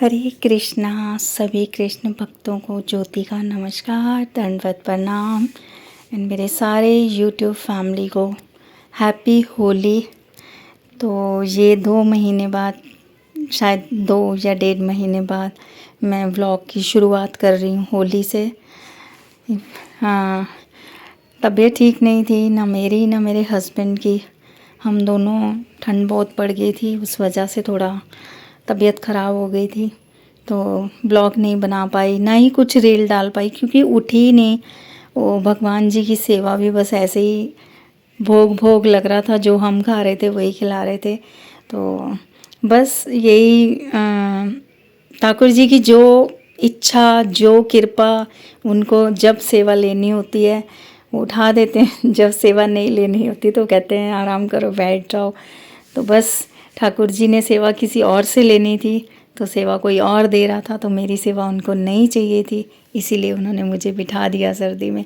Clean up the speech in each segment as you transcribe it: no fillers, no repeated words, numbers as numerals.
हरे कृष्णा। सभी कृष्ण भक्तों को ज्योति का नमस्कार, दंडवत प्रणाम। एंड मेरे सारे यूट्यूब फैमिली को हैप्पी होली। तो ये 2 महीने बाद, शायद 2 या 1.5 महीने बाद मैं व्लॉग की शुरुआत कर रही हूँ होली से। हाँ, तबीयत ठीक नहीं थी, ना मेरी ना मेरे हस्बैंड की। हम दोनों, ठंड बहुत पड़ गई थी, उस वजह से थोड़ा तबीयत ख़राब हो गई थी, तो ब्लॉग नहीं बना पाई, ना ही कुछ रील डाल पाई, क्योंकि उठी ही नहीं। वो भगवान जी की सेवा भी बस ऐसे ही भोग भोग लग रहा था, जो हम खा रहे थे वही खिला रहे थे। तो बस यही ठाकुर जी की जो इच्छा, जो कृपा, उनको जब सेवा लेनी होती है वो उठा देते हैं, जब सेवा नहीं लेनी होती तो कहते हैं आराम करो, बैठ जाओ। तो बस ठाकुर जी ने सेवा किसी और से लेनी थी, तो सेवा कोई और दे रहा था, तो मेरी सेवा उनको नहीं चाहिए थी, इसीलिए उन्होंने मुझे बिठा दिया सर्दी में।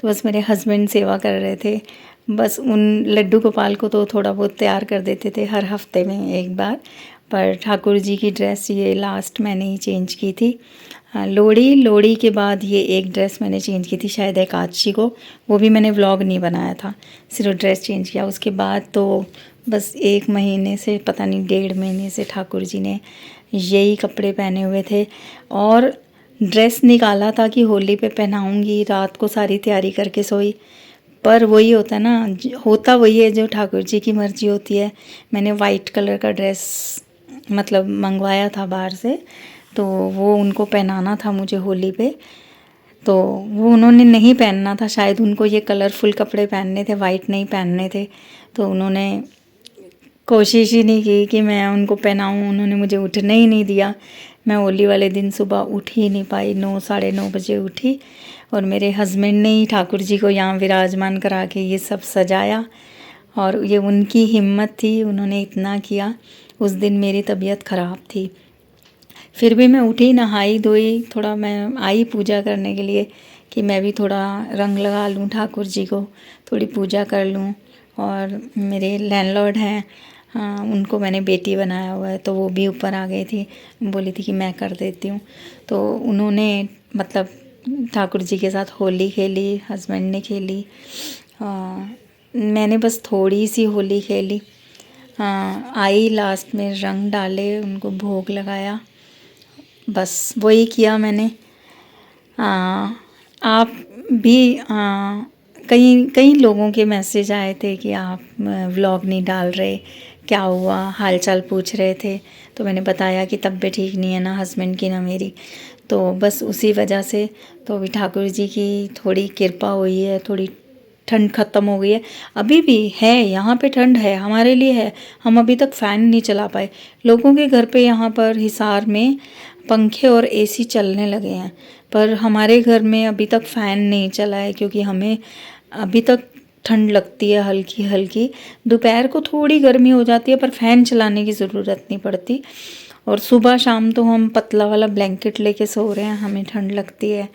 तो बस मेरे हस्बैंड सेवा कर रहे थे। बस उन लड्डू गोपाल को तो थोड़ा बहुत तैयार कर देते थे हर हफ्ते में एक बार, पर ठाकुर जी की ड्रेस ये लास्ट मैंने ही चेंज की थी। लोहड़ी के बाद ये एक ड्रेस मैंने चेंज की थी, शायद एकादशी को, वो भी मैंने व्लॉग नहीं बनाया था, सिर्फ ड्रेस चेंज किया। उसके बाद तो बस 1 महीने से, पता नहीं 1.5 महीने से ठाकुर जी ने यही कपड़े पहने हुए थे। और ड्रेस निकाला था कि होली पे पहनाऊंगी, रात को सारी तैयारी करके सोई, पर वही होता है ना, होता वही है जो ठाकुर जी की मर्ज़ी होती है। मैंने वाइट कलर का ड्रेस मतलब मंगवाया था बाहर से, तो वो उनको पहनाना था मुझे होली पे, तो वो उन्होंने नहीं पहनना था, शायद उनको ये कलरफुल कपड़े पहनने थे, वाइट नहीं पहनने थे। तो उन्होंने कोशिश ही नहीं की कि मैं उनको पहनाऊँ, उन्होंने मुझे उठने ही नहीं दिया। मैं होली वाले दिन सुबह उठ ही नहीं पाई, 9 साढ़े 9 बजे उठी, और मेरे हस्बैंड ने ही ठाकुर जी को यहाँ विराजमान करा के ये सब सजाया, और ये उनकी हिम्मत थी, उन्होंने इतना किया। उस दिन मेरी तबीयत ख़राब थी, फिर भी मैं उठी, नहाई धोई, थोड़ा मैं आई पूजा करने के लिए कि मैं भी थोड़ा रंग लगा लूँ ठाकुर जी को, थोड़ी पूजा कर लूँ। और मेरे लैंडलॉर्ड हैं, उनको मैंने बेटी बनाया हुआ है, तो वो भी ऊपर आ गई थी, बोली थी कि मैं कर देती हूँ। तो उन्होंने मतलब ठाकुर जी के साथ होली खेली, हस्बैंड ने खेली, मैंने बस थोड़ी सी होली खेली। आई लास्ट में रंग डाले, उनको भोग लगाया, बस वही किया मैंने। आप भी कई कई लोगों के मैसेज आए थे कि आप व्लॉग नहीं डाल रहे, क्या हुआ, हालचाल पूछ रहे थे। तो मैंने बताया कि तबीयत ठीक नहीं है, ना हस्बैंड की ना मेरी, तो बस उसी वजह से। तो अभी ठाकुर जी की थोड़ी कृपा हुई है, थोड़ी ठंड ख़त्म हो गई है। अभी भी है यहाँ पे ठंड है, हमारे लिए है, हम अभी तक फ़ैन नहीं चला पाए। लोगों के घर पे यहाँ पर हिसार में पंखे और एसी चलने लगे हैं, पर हमारे घर में अभी तक फ़ैन नहीं चला है, क्योंकि हमें अभी तक ठंड लगती है हल्की हल्की। दोपहर को थोड़ी गर्मी हो जाती है, पर फ़ैन चलाने की ज़रूरत नहीं पड़ती। और सुबह शाम तो हम पतला वाला ब्लैंकेट लेके सो रहे हैं, हमें ठंड लगती है।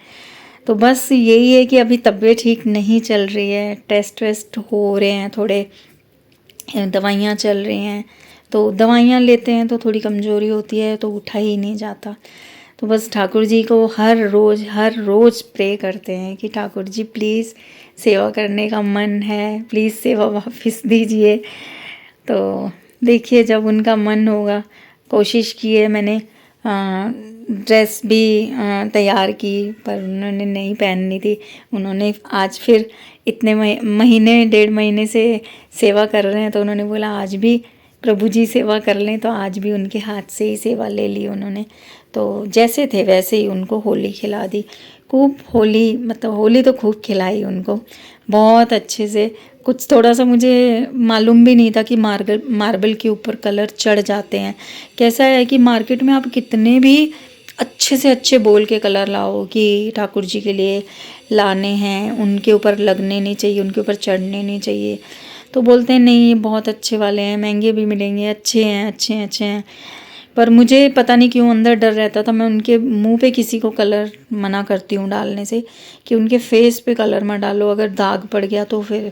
तो बस यही है कि अभी तबीयत ठीक नहीं चल रही है, टेस्ट वेस्ट हो रहे हैं, थोड़े दवाइयाँ चल रही हैं, तो दवाइयाँ लेते हैं तो थोड़ी कमज़ोरी होती है, तो उठा ही नहीं जाता। तो बस ठाकुर जी को हर रोज़ प्रे करते हैं कि ठाकुर जी प्लीज़, सेवा करने का मन है, प्लीज़ सेवा वापस दीजिए। तो देखिए जब उनका मन होगा। कोशिश की है मैंने, ड्रेस भी तैयार की, पर उन्होंने नहीं पहननी थी। उन्होंने आज फिर इतने महीने 1.5 महीने से सेवा कर रहे हैं, तो उन्होंने बोला आज भी प्रभु जी सेवा कर लें, तो आज भी उनके हाथ से ही सेवा ले ली उन्होंने। तो जैसे थे वैसे ही उनको होली खिला दी, खूब होली, मतलब होली तो खूब खिलाई उनको, बहुत अच्छे से। कुछ थोड़ा सा मुझे मालूम भी नहीं था कि मार्बल के ऊपर कलर चढ़ जाते हैं। कैसा है कि मार्केट में आप कितने भी अच्छे से अच्छे बोल के कलर लाओ कि ठाकुर जी के लिए लाने हैं, उनके ऊपर लगने नहीं चाहिए, उनके ऊपर चढ़ने नहीं चाहिए, तो बोलते हैं नहीं ये बहुत अच्छे वाले हैं, महंगे भी मिलेंगे, अच्छे हैं अच्छे हैं अच्छे हैं। पर मुझे पता नहीं क्यों अंदर डर रहता था, मैं उनके मुंह पे किसी को कलर मना करती हूँ डालने से, कि उनके फेस पे कलर मत डालो, अगर दाग पड़ गया तो फिर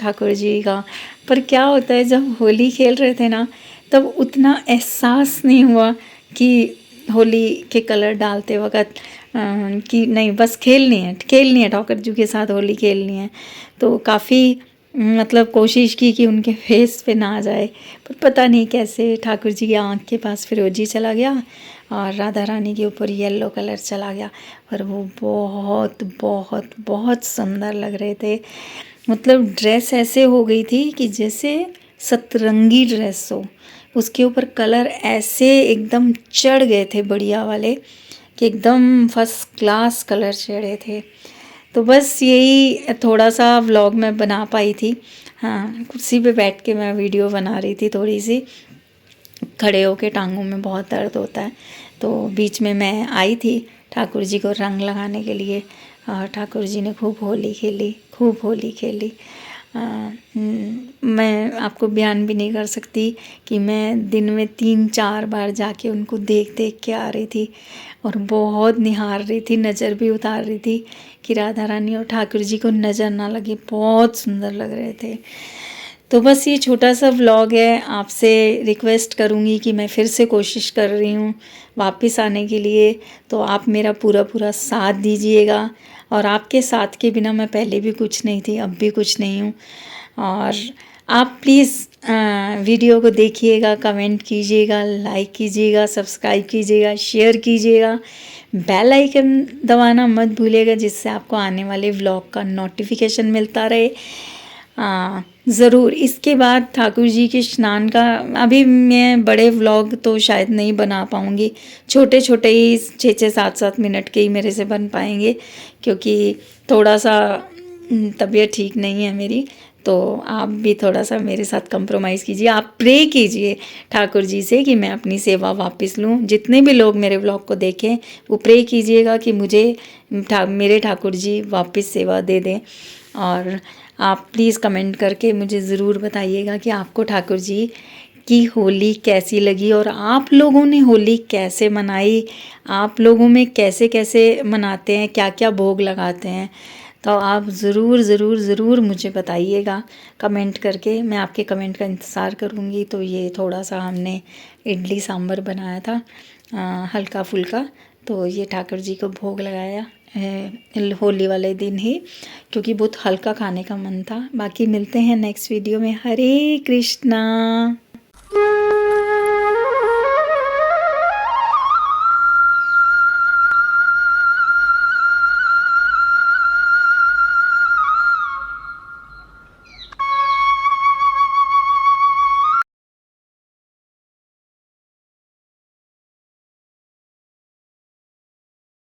ठाकुर जी का। पर क्या होता है, जब होली खेल रहे थे ना, तब उतना एहसास नहीं हुआ कि होली के कलर डालते वक़्त कि नहीं बस खेलनी है ठाकुर जी के साथ होली खेलनी है। तो काफ़ी मतलब कोशिश की कि उनके फेस पे ना जाए, पर पता नहीं कैसे ठाकुर जी की आँख के पास फिरोजी चला गया और राधा रानी के ऊपर येलो कलर चला गया। और वो बहुत बहुत बहुत सुंदर लग रहे थे। मतलब ड्रेस ऐसे हो गई थी कि जैसे सतरंगी ड्रेस हो, उसके ऊपर कलर ऐसे एकदम चढ़ गए थे बढ़िया वाले कि एकदम फर्स्ट क्लास कलर चढ़े थे। तो बस यही थोड़ा सा व्लॉग मैं बना पाई थी। हाँ, कुर्सी पे बैठ के मैं वीडियो बना रही थी थोड़ी सी, खड़े होके टांगों में बहुत दर्द होता है। तो बीच में मैं आई थी ठाकुर जी को रंग लगाने के लिए और ठाकुर जी ने खूब होली खेली, खूब होली खेली। मैं आपको बयान भी नहीं कर सकती कि मैं दिन में 3-4 बार जाके उनको देख देख के आ रही थी और बहुत निहार रही थी, नज़र भी उतार रही थी कि राधा रानी और ठाकुर जी को नज़र ना लगे, बहुत सुंदर लग रहे थे। तो बस ये छोटा सा व्लॉग है। आपसे रिक्वेस्ट करूँगी कि मैं फिर से कोशिश कर रही हूँ वापस आने के लिए, तो आप मेरा पूरा पूरा साथ दीजिएगा। और आपके साथ के बिना मैं पहले भी कुछ नहीं थी, अब भी कुछ नहीं हूँ। और आप प्लीज़ वीडियो को देखिएगा, कमेंट कीजिएगा, लाइक कीजिएगा, सब्सक्राइब कीजिएगा, शेयर कीजिएगा, बेल आइकन दबाना मत भूलिएगा जिससे आपको आने वाले व्लॉग का नोटिफिकेशन मिलता रहे। ज़रूर इसके बाद ठाकुर जी के स्नान का अभी मैं बड़े व्लॉग तो शायद नहीं बना पाऊँगी, छोटे छोटे ही 6-6, 7-7 मिनट के ही मेरे से बन पाएंगे क्योंकि थोड़ा सा तबीयत ठीक नहीं है मेरी। तो आप भी थोड़ा सा मेरे साथ कंप्रोमाइज़ कीजिए, आप प्रे कीजिए ठाकुर जी से कि मैं अपनी सेवा वापस लूँ। जितने भी लोग मेरे व्लॉग को देखें वो प्रे कीजिएगा कि मुझे मेरे ठाकुर जी वापस सेवा दे दें। और आप प्लीज़ कमेंट करके मुझे ज़रूर बताइएगा कि आपको ठाकुर जी की होली कैसी लगी और आप लोगों ने होली कैसे मनाई, आप लोगों में कैसे कैसे मनाते हैं, क्या क्या भोग लगाते हैं। तो आप ज़रूर ज़रूर ज़रूर मुझे बताइएगा कमेंट करके, मैं आपके कमेंट का इंतज़ार करूँगी। तो ये थोड़ा सा हमने इडली सांभर बनाया था हल्का फुल्का, तो ये ठाकुर जी को भोग लगाया होली वाले दिन ही क्योंकि बहुत हल्का खाने का मन था। बाकी मिलते हैं नेक्स्ट वीडियो में। हरे कृष्णा।